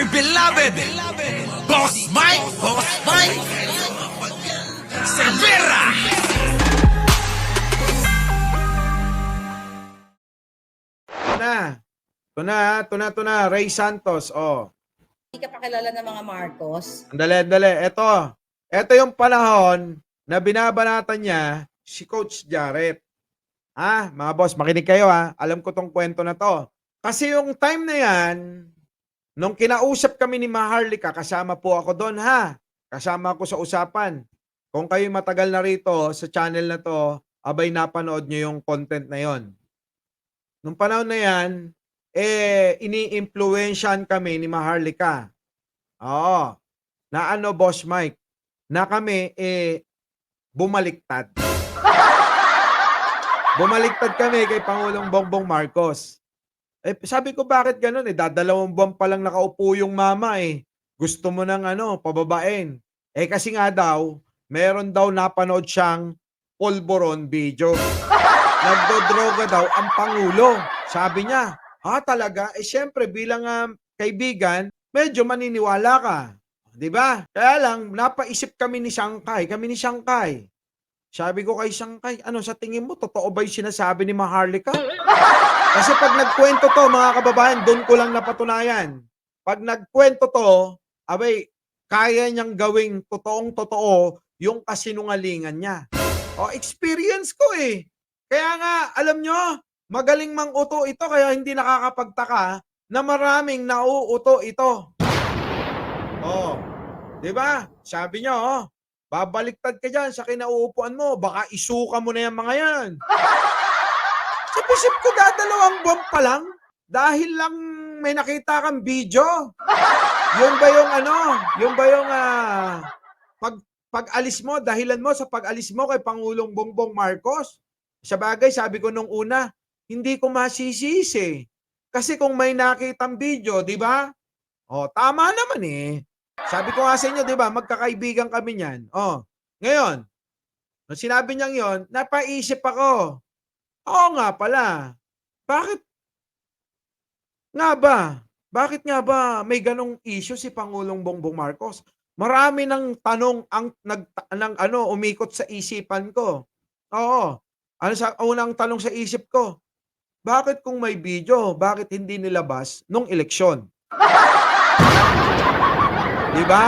beloved Boss Mike Cervera. Ito na, Ray Santos, oh. Hindi ka pa kilala ng mga Marcos. Andali. Ito yung panahon na binabanatan niya si Coach Jarrett. Mga boss, makinig kayo Alam ko tong kwento na to. Kasi yung time na yan, nung kinausap kami ni Maharlika, kasama po ako doon Kasama ako sa usapan. Kung kayo matagal na rito sa channel na to, abay napanood nyo yung content na yon. Nung panahon na yan, ini-influensyan kami ni Maharlika. Oo. Na Boss Mike, na kami, bumaliktad. Bumaliktad kami kay Pangulong Bongbong Marcos. Sabi ko, bakit ganun? Dadalawang buwan pa lang nakaupo yung mama Gusto mo ng pababain. Kasi nga daw, meron daw napanood siyang polvoron video. Nagdodroga daw ang Pangulo. Sabi niya, talaga? Siyempre, bilang kaibigan, medyo maniniwala ka. Di ba? Kaya lang, napaisip kami ni Sangkay. Sabi ko kay Sangkay, sa tingin mo, totoo ba yung sinasabi ni Maharlika? Kasi pag nagkwento to, mga kababayan, doon ko lang napatunayan. Pag nagkwento to, abay, kaya niyang gawing totoong-totoo yung kasinungalingan niya. Experience ko Kaya nga, alam nyo, magaling mang-uto ito kaya hindi nakakapagtaka na maraming nauuto ito. Di ba? Sabi nyo, babaliktad ka dyan sa kinauupuan mo, baka isuka mo na yung mga yan. Sa isip ko, dadalawang buwan pa lang, dahil lang may nakita kang video. Yun ba yung pag-alis mo, dahilan mo sa pag-alis mo kay Pangulong Bongbong Marcos? Sa bagay, sabi ko nung una, hindi ko masisisi. Kasi kung may nakitang video, di ba? Tama naman Sabi ko nga sa inyo, di ba, magkakaibigan kami niyan. Ngayon, nung sinabi niyang yon, napaisip ako. Oo nga pala. Bakit nga ba may ganong issue si Pangulong Bongbong Marcos? Marami ng tanong ang umikot sa isipan ko. Oo. Sa unang tanong sa isip ko, bakit kung may video, bakit hindi nilabas nung eleksyon? Di ba?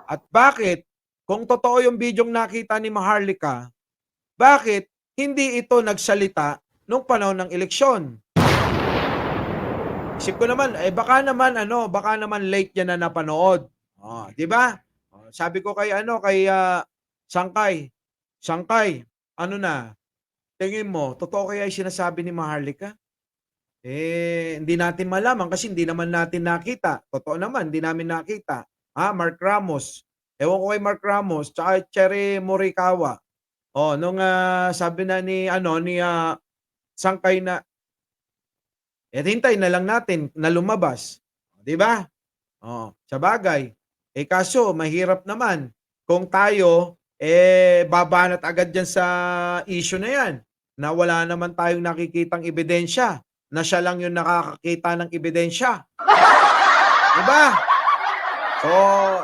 At bakit, kung totoo yung bidyong nakita ni Maharlika, bakit hindi ito nagsalita nung panahon ng eleksyon? Isip ko naman, baka naman late yan na napanood. Di ba? Sabi ko kay Sangkay, tingin mo, totoo kaya yung sinasabi ni Maharlika? Hindi natin malaman kasi hindi naman natin nakita. Totoo naman, hindi namin nakita. Mark Ramos. Ewan ko kay Mark Ramos, tsaka Cherry Morikawa. Nung sabi na ni Sangkay na, hintay na lang natin na lumabas. Di ba? Sa bagay. Kaso, mahirap naman kung tayo, babanat agad dyan sa issue na yan, na wala naman tayong nakikitang ebidensya, na siya lang yung nakakakita ng ebidensya. Diba? So,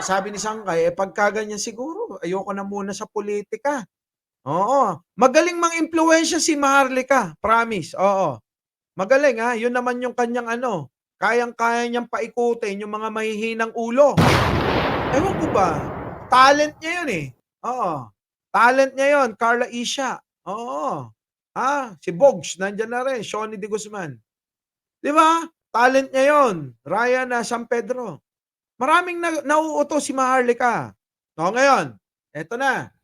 sabi ni Sangkay, pagka ganyan siguro, ayoko na muna sa politika. Oo. Magaling mang-impluwensya si Maharlika. Promise. Oo. Magaling Yun naman yung kanyang kayang-kaya niyang paikutin yung mga mahihinang ulo. Ewan ko ba? Talent niya yun Oo. Talent niya yun. Carla Isha. Oo. Si Bogs, nandyan na rin. Shoni De Guzman. Di ba? Talent niya yun. Ryan San Pedro. Maraming nauuto si Maharlika. Ngayon, eto na.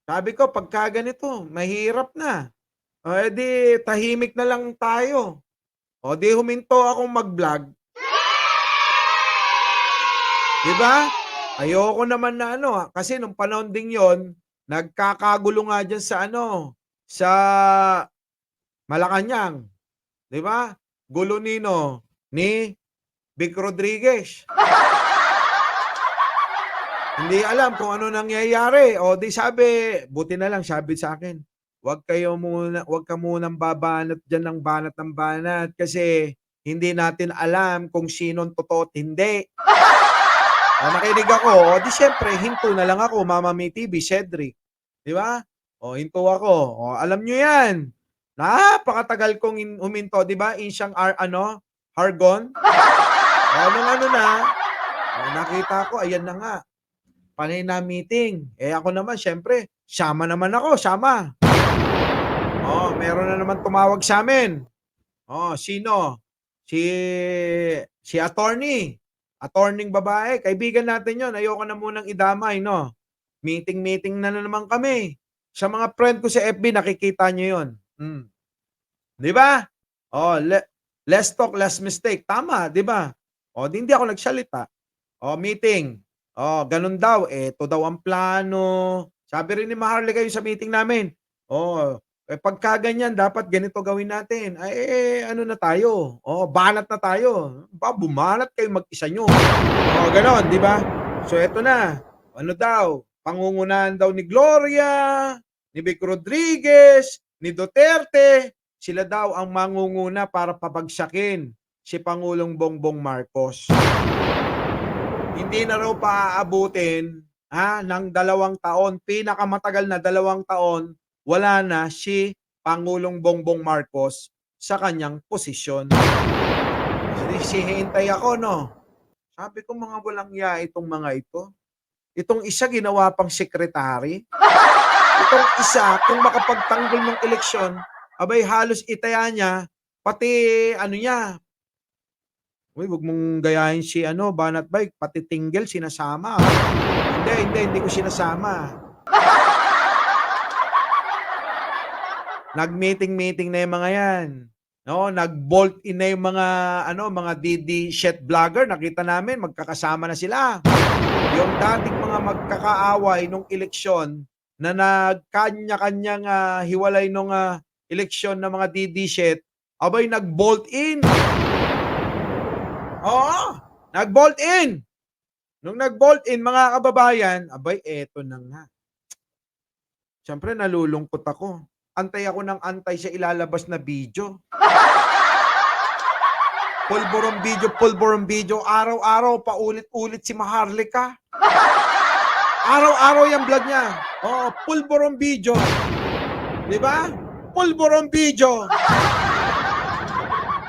Sabi ko, pagka ganito, mahirap na. Di tahimik na lang tayo. Di huminto akong mag-vlog. Diba? Ayoko naman na kasi nung panahon ding yon, nagkakagulo nga dyan sa Malacanang. Diba? Gulo ni Vic Rodriguez. Hindi alam kung ano nangyayari. Di sabi, buti na lang sabi sa akin, wag ka munang babanat diyan ng banat kasi hindi natin alam kung sinong totoo at hindi. Nakinig ako, o di siyempre hinto na lang ako, Mama May TV, Cedric, 'di ba? Hinto ako. Alam niyo 'yan. Napakatagal kong huminto, 'di ba? Insyang Hargon. Nung ano na, nakita ko ayan na nga, panay na meeting. Ako naman siyempre, sama naman ako, sama. Meron na naman tumawag sa'min. Sino? Si si attorney. Attorney babae, kaibigan natin 'yon. Ayoko na munang idamay 'no. Meeting-meeting na naman kami. Sa mga friend ko sa FB nakikita niyo 'yon. 'Di ba? Less talk, less mistake. Tama, 'di ba? Di hindi ako nagsalita. Meeting. Ganun daw, eto daw ang plano. Sabi rin ni Maharlika yung sa meeting namin. Pagka ganyan dapat ganito gawin natin. Ano na tayo? Banat na tayo. Bumanat kayo mag-isa nyo. Ganon, di ba? So eto na. Ano daw? Pangungunahan daw ni Gloria, ni Vic Rodriguez, ni Duterte. Sila daw ang mangunguna para pabagsakin si Pangulong Bongbong Marcos. Hindi na raw paaabutin ng 2 taon, pinakamatagal na 2 taon, wala na si Pangulong Bongbong Marcos sa kanyang posisyon. Hihintay ako, no? Sabi ko, mga walang ya itong mga ito. Itong isa ginawa pang sekretary. Itong isa, kung makapagtanggol ng eleksyon, abay halos itaya niya, pati ano niya, huwag mong gayahin si Banat Bike, pati Tinggel sinasama. Hindi ko sinasama. Nag-meeting-meeting na yung mga yan. No, nag-bolt in na yung mga DD shit vlogger, nakita namin magkakasama na sila. Yung dating mga magkakaaway nung eleksyon na nagkanya-kanyang hiwalay nung eleksyon ng mga DD shit, abay nag-bolt in. Nag-bolt in. Nung nag-bolt in, mga kababayan, abay eto na nga. Siyempre nalulungkot ako. Antay ako ng antay sa ilalabas na video. Pulborong video. Araw-araw, paulit-ulit si Maharlika. Araw-araw yung vlog niya. Pulborong video. Diba? Pulborong video.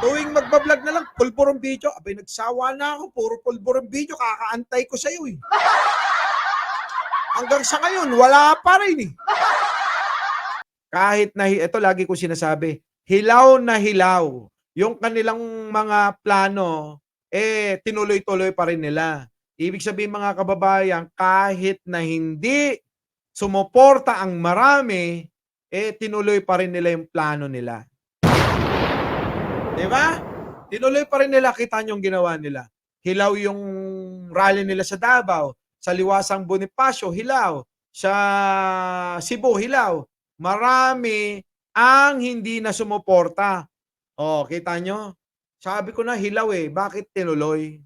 Tuwing magbablog na lang, pulborong video. Abay, nagsawa na ako. Puro pulborong video. Kakaantay ko sa'yo eh. Hanggang sa ngayon, wala pa rin eh. Kahit na, ito lagi ko sinasabi, hilaw na hilaw. Yung kanilang mga plano, tinuloy-tuloy pa rin nila. Ibig sabihin mga kababayan, kahit na hindi sumuporta ang marami, tinuloy pa rin nila yung plano nila. Diba? Tinuloy pa rin nila, kita nyo yung ginawa nila. Hilaw yung rally nila sa Davao, sa Liwasang Bonifacio, hilaw. Sa Cebu, hilaw. Marami ang hindi na sumuporta. Kita nyo? Sabi ko na hilaw eh. Bakit tinuloy?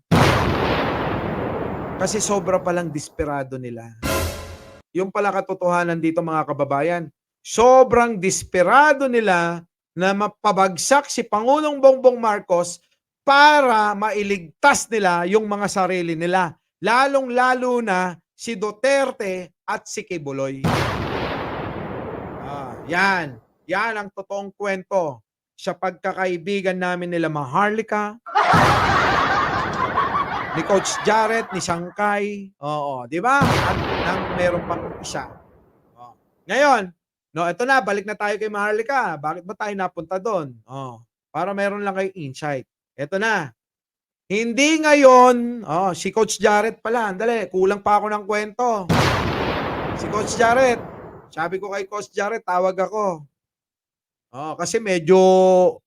Kasi sobra palang desperado nila. Yung pala katotohanan dito mga kababayan, sobrang desperado nila na mapabagsak si Pangulong Bongbong Marcos para mailigtas nila yung mga sarili nila. Lalong-lalo na si Duterte at si Kibuloy. Yan ang totoong kwento sa pagkakaibigan namin nila Maharlika, ni Coach Jared, ni Sangkay, di ba? At meron pang isa. Ngayon, ito na, balik na tayo kay Maharlika. Bakit ba tayo napunta doon? Para meron lang kayong insight. Ito na. Hindi ngayon, si Coach Jared pala, andali, kulang pa ako ng kwento. Si Coach Jared, sabi ko kay Coach Jared, tawag ako. Kasi medyo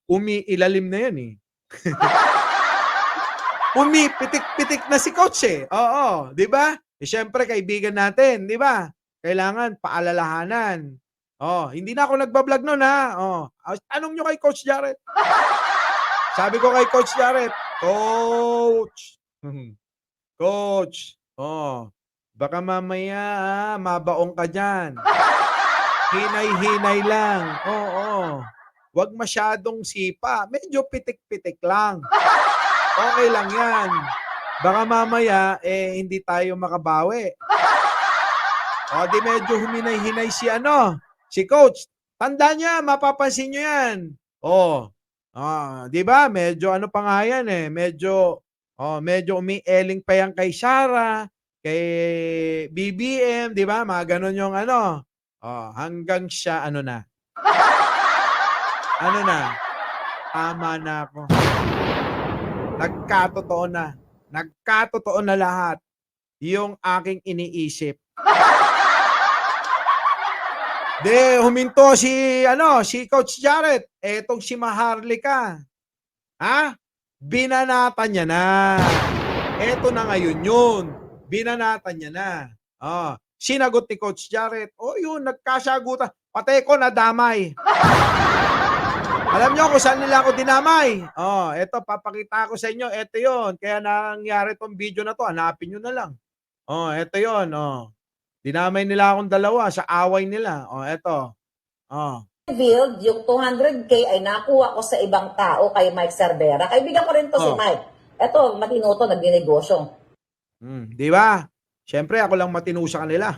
umiilalim na yan eh. Umipitik-pitik na si Coach eh. Di ba? Siyempre, kaibigan natin, di ba? Kailangan paalalahanan. Hindi na ako nagbablog noon ha. Tanong nyo kay Coach Jared. Sabi ko kay Coach Jared, Coach, baka mamaya mabaong ka dyan. Hinay-hinay lang. 'wag masyadong sipa, medyo pitik-pitik lang. Okay lang 'yan. Baka mamaya, hindi tayo makabawi. O, 'di medyo huminay-hinay si ano, si coach. Tandaan niya, mapapansin niyo 'yan. Oh, 'di ba medyo ano pa nga 'yan, medyo umiiling pa 'yan kay Sarah, kay BBM, 'di ba, mga gano'n yung ano. Hanggang siya ano na, ano na, tama na ako. Nagkatotoo na. Nagkatotoo na lahat yung aking iniisip. Huminto si ano, si Coach Jarrett, etong si Maharlika, ha? Binanatan niya na. Eto na ngayon yun, binanatan niya na. Sinagot ni Coach Jarrett, yun nagkasagutan, pati ko nadamay. Alam niyo kung saan nila ako dinamay? Eto papakita ko sa inyo, eto yun. Kaya nangyari 'tong video na 'to, hanapin niyo na lang. Eto yun, dinamay nila akong dalawa sa away nila. Eto. Revealed yung 200K ay nakuha ko sa ibang tao kay Mike Cervera. Kaibigan ko rin to si Mike. Eto, matino to, nagdinegosyo. 'Di ba? Siyempre ako lang matino sa kanila.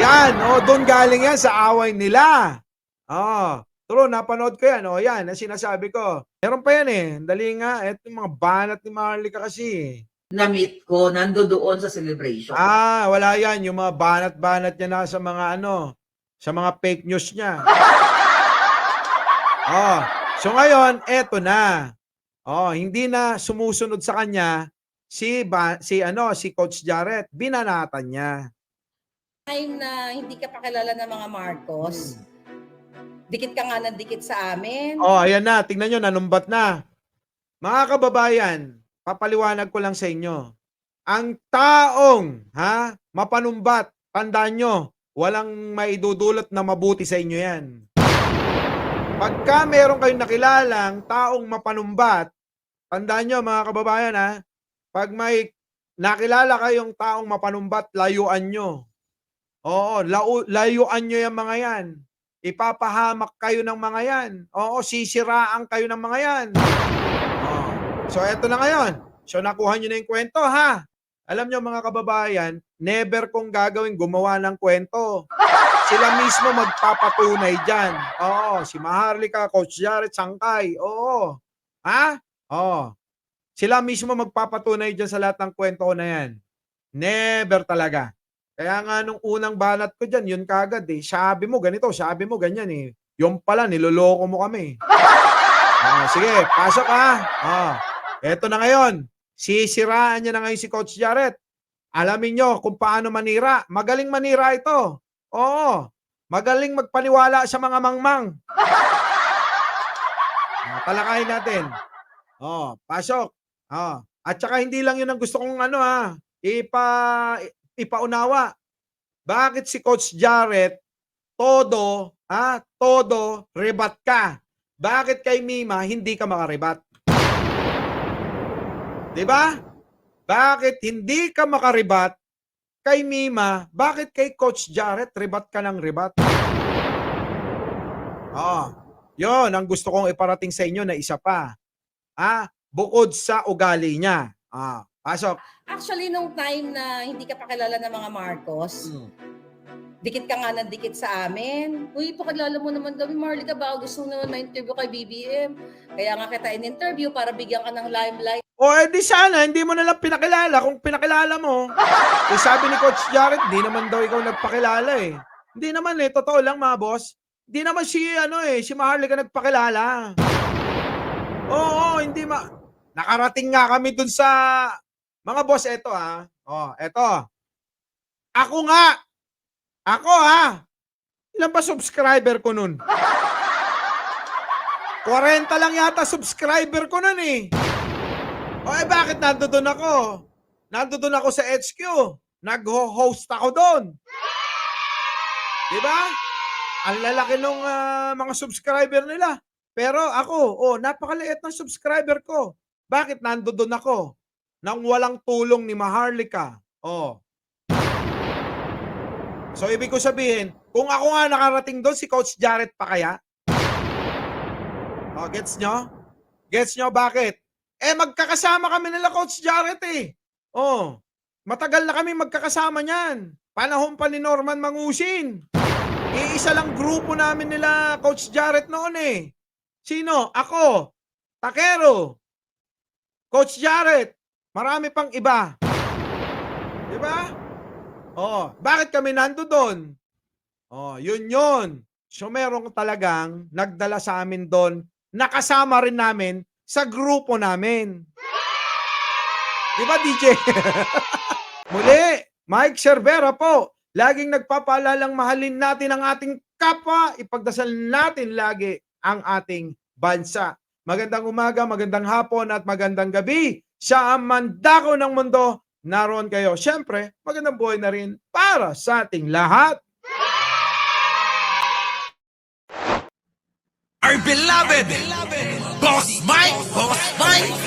Yan, doon galing yan sa away nila. True, napanood ko yan. Yan, ang sinasabi ko. Meron pa yan Dali nga, eto yung mga banat ni Maharlika kasi. Na-meet ko, nandoon sa celebration. Wala yan. Yung mga banat-banat niya na sa mga sa mga fake news niya. So ngayon, eto na. Hindi na sumusunod sa kanya si Coach Jarrett. Binanatan niya. Time na hindi ka pa kilala ng mga Marcos, dikit ka nga ng dikit sa amin. Ayan na. Tingnan nyo, nanumbat na. Mga kababayan, papaliwanag ko lang sa inyo. Ang taong, mapanumbat, tandaan nyo, walang maidudulot na mabuti sa inyo yan. Pagka meron kayong nakilalang taong mapanumbat, tandaan nyo mga kababayan pag may nakilala kayong taong mapanumbat, layuan nyo. Layuan nyo yung mga yan. Ipapahamak kayo ng mga yan. Sisiraan kayo ng mga yan. So, eto na ngayon. So, nakuha nyo na yung kwento, Alam nyo, mga kababayan, never kong gagawin gumawa ng kwento. Sila mismo magpapatunay dyan. Si Maharlika, Coach Jarrett, Sangkay. Sila mismo magpapatunay dyan sa lahat ng kwento ko na yan. Never talaga. Kaya nga nung unang banat ko dyan, yun kagad Sabi mo ganito, sabi mo ganyan Yung pala, niloloko mo kami. Sige, pasok Eto na ngayon. Sisiraan niya na ngayon si Coach Jarrett. Alamin nyo kung paano manira. Magaling manira ito. Magaling magpaniwala sa mga mangmang. Talakayin natin. Pasok. At saka hindi lang yun ang gusto kong ipaunawa. Bakit si Coach Jarrett todo rebat ka? Bakit kay Mima hindi ka makaribat? 'Di ba? Bakit hindi ka makaribat kay Mima? Bakit kay Coach Jarrett rebat ka ng rebat? Yon ang gusto kong iparating sa inyo na isa pa. Bukod sa ugali niya. Pasok. Actually, nung time na hindi ka pa kilala ng mga Marcos, dikit ka nga ng dikit sa amin. Uy, pakilala mo naman kami, Maharlika, baka gusto mo naman ma-interview kay BBM. Kaya nga kita in-interview para bigyan ka ng limelight. Di sana, hindi mo nalang pinakilala. Kung pinakilala mo, sabi ni Coach Jarrett, di naman daw ikaw nagpakilala Hindi naman totoo lang mga boss. Hindi naman si Maharlika nagpakilala. Hindi nakarating nga kami dun sa mga boss, eto eto. Ako ilan ba subscriber ko nun? 40 lang yata subscriber ko nun bakit nandoon ako? Nandoon ako sa HQ. Nag-host ako doon. Diba? Ang lalaki nung mga subscriber nila. Pero ako, napakaliit ng subscriber ko. Bakit nandoon ako? Nang walang tulong ni Maharlika. So, ibig ko sabihin, kung ako nga nakarating doon, si Coach Jarrett pa kaya? O, gets nyo? Gets nyo bakit? Magkakasama kami nila Coach Jarrett eh. Oh, matagal na kami magkakasama niyan. Panahon pa ni Norman Mangusin. Iisa lang grupo namin nila Coach Jarrett noon eh. Sino? Ako, Takero, Coach Jarrett, marami pang iba. Di ba? Oh, bakit kami nando doon? Oh, yun. So meron talagang nagdala sa amin doon, nakasama rin namin sa grupo namin. Di ba, DJ? Muli, Mike Cervera po. Laging nagpapaalalang mahalin natin ang ating kapwa, ipagdasal natin lagi ang ating bansa. Magandang umaga, magandang hapon at magandang gabi sa mandako ng mundo. Naroon kayo. Siyempre, magandang buhay na rin para sa ating lahat. Our beloved Boss Mike.